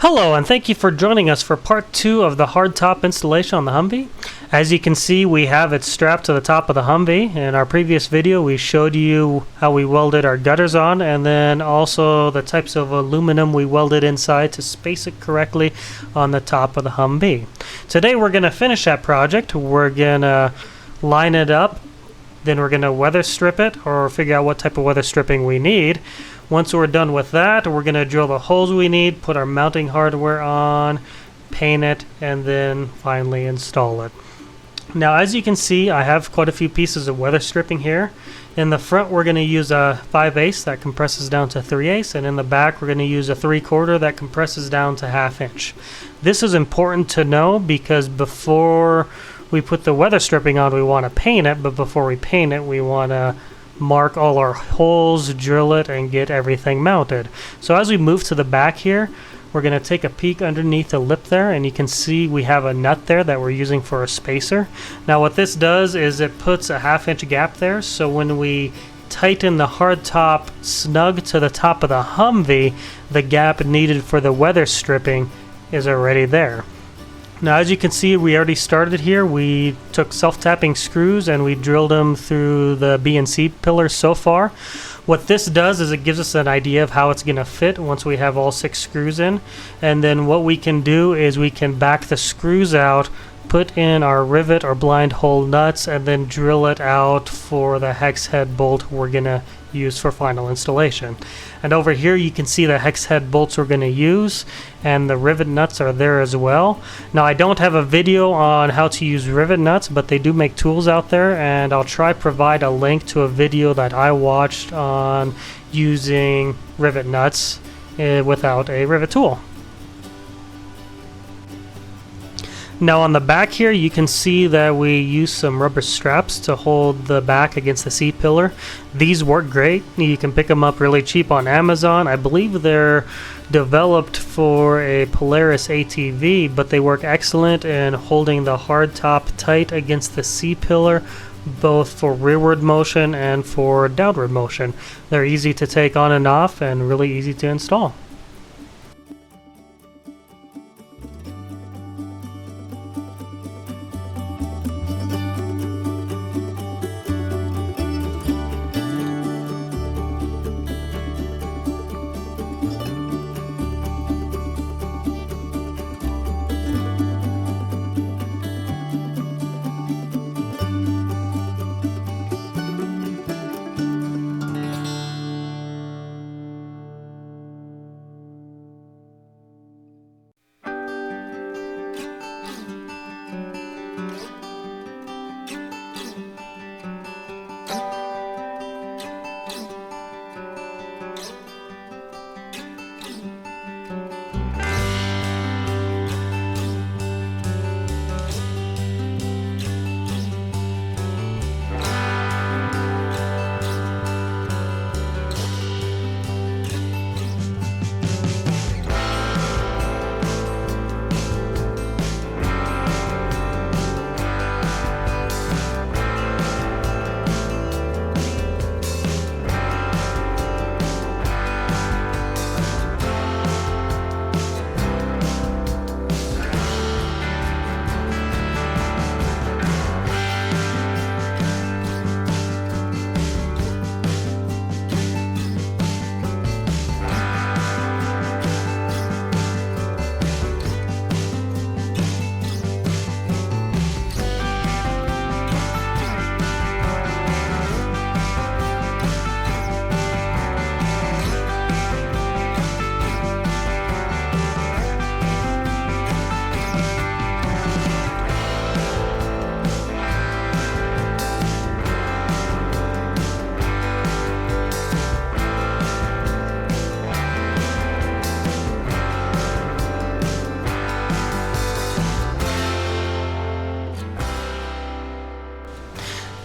Hello, and thank you for joining us for part 2 of the hardtop installation on the Humvee. As you can see, we have it strapped to the top of the Humvee. In our previous video, we showed you how we welded our gutters on, and then also the types of aluminum we welded inside to space it correctly on the top of the Humvee. Today we're going to finish that project. We're going to line it up, then we're going to weather strip it, or figure out what type of weather stripping we need. Once we're done with that, we're going to drill the holes we need, put our mounting hardware on, paint it, and then finally install it. Now, as you can see, I have quite a few pieces of weather stripping here. In the front, we're going to use a 5/8 that compresses down to 3/8, and in the back, we're going to use a 3/4 that compresses down to 1/2 inch. This is important to know because before we put the weather stripping on, we want to paint it, but before we paint it, we want to mark all our holes, drill it, and get everything mounted. So as we move to the back here, we're going to take a peek underneath the lip there, and you can see we have a nut there that we're using for a spacer. Now what this does is it puts a 1/2 inch gap there, so when we tighten the hardtop snug to the top of the Humvee, the gap needed for the weather stripping is already there. Now, as you can see, we already started here. We took self-tapping screws and we drilled them through the B and C pillars so far. What this does is it gives us an idea of how it's going to fit once we have all 6 screws in. And then what we can do is we can back the screws out, put in our rivet or blind hole nuts, and then drill it out for the hex head bolt we're going to use for final installation. And over here you can see the hex head bolts we're going to use, and the rivet nuts are there as well. Now, I don't have a video on how to use rivet nuts, but they do make tools out there, and I'll try provide a link to a video that I watched on using rivet nuts without a rivet tool. Now on the back here, you can see that we use some rubber straps to hold the back against the C-pillar. These work great. You can pick them up really cheap on Amazon. I believe they're developed for a Polaris ATV, but they work excellent in holding the hardtop tight against the C-pillar, both for rearward motion and for downward motion. They're easy to take on and off and really easy to install.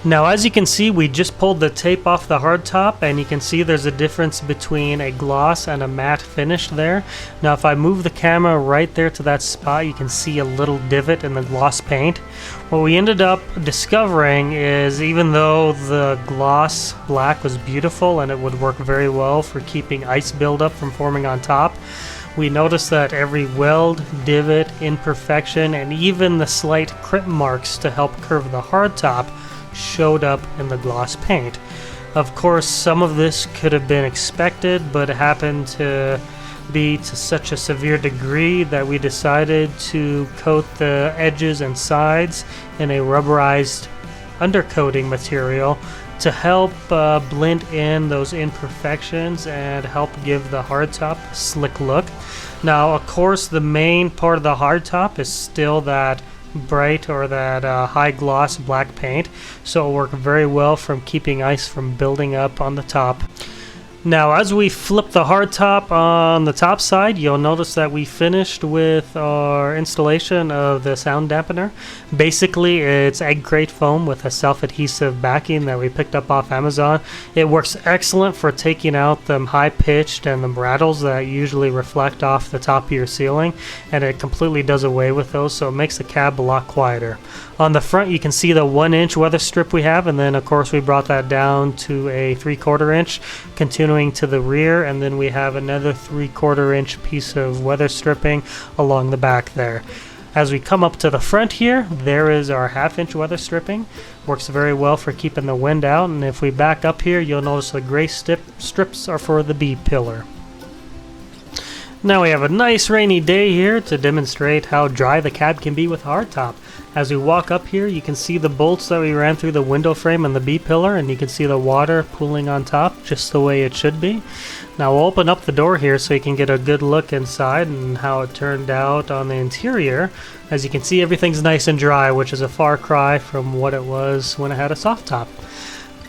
Now, as you can see, we just pulled the tape off the hardtop, and you can see there's a difference between a gloss and a matte finish there. Now, if I move the camera right there to that spot, you can see a little divot in the gloss paint. What we ended up discovering is, even though the gloss black was beautiful and it would work very well for keeping ice buildup from forming on top, We noticed that every weld, divot, imperfection, and even the slight crimp marks to help curve the hardtop showed up in the gloss paint. Of course, some of this could have been expected, but it happened to be to such a severe degree that we decided to coat the edges and sides in a rubberized undercoating material to help blend in those imperfections and help give the hardtop a slick look. Now, of course, the main part of the hardtop is still that bright or that high gloss black paint, so it'll work very well from keeping ice from building up on the top. Now, as we flip the hardtop on the top side, you'll notice that we finished with our installation of the sound dampener. Basically, it's egg crate foam with a self-adhesive backing that we picked up off Amazon. It works excellent for taking out them high-pitched and them rattles that usually reflect off the top of your ceiling, and it completely does away with those, so it makes the cab a lot quieter. On the front, you can see the 1-inch weather strip we have, and then of course we brought that down to a 3/4 inch, continuing to the rear, and then we have another 3/4 inch piece of weather stripping along the back there. As we come up to the front here, there is our 1/2 inch weather stripping. Works very well for keeping the wind out, and if we back up here, you'll notice the gray strips are for the B pillar. Now we have a nice rainy day here to demonstrate how dry the cab can be with hardtop. As we walk up here, you can see the bolts that we ran through the window frame and the B pillar, and you can see the water pooling on top just the way it should be. Now we'll open up the door here so you can get a good look inside and how it turned out on the interior. As you can see, everything's nice and dry, which is a far cry from what it was when it had a soft top.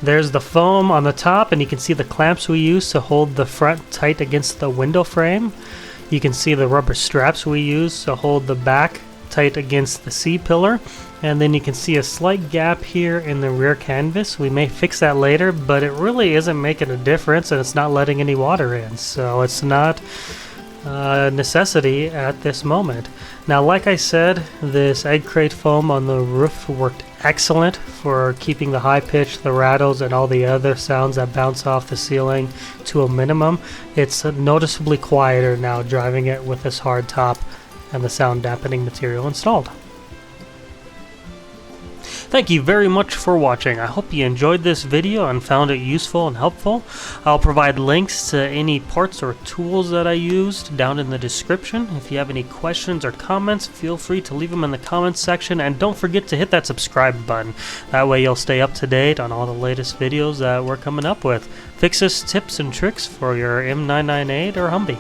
There's the foam on the top, and you can see the clamps we use to hold the front tight against the window frame. You can see the rubber straps we use to hold the back tight against the C pillar, and then you can see a slight gap here in the rear canvas. We may fix that later, but it really isn't making a difference, and it's not letting any water in, so it's not a necessity at this moment. Now, like I said, this egg crate foam on the roof worked excellent for keeping the high pitch, the rattles, and all the other sounds that bounce off the ceiling to a minimum. It's noticeably quieter now driving it with this hard top and the sound dampening material installed. Thank you very much for watching. I hope you enjoyed this video and found it useful and helpful. I'll provide links to any parts or tools that I used down in the description. If you have any questions or comments, feel free to leave them in the comments section, and don't forget to hit that subscribe button. That way you'll stay up to date on all the latest videos that we're coming up with. Fixes, tips, and tricks for your M998 or Humvee.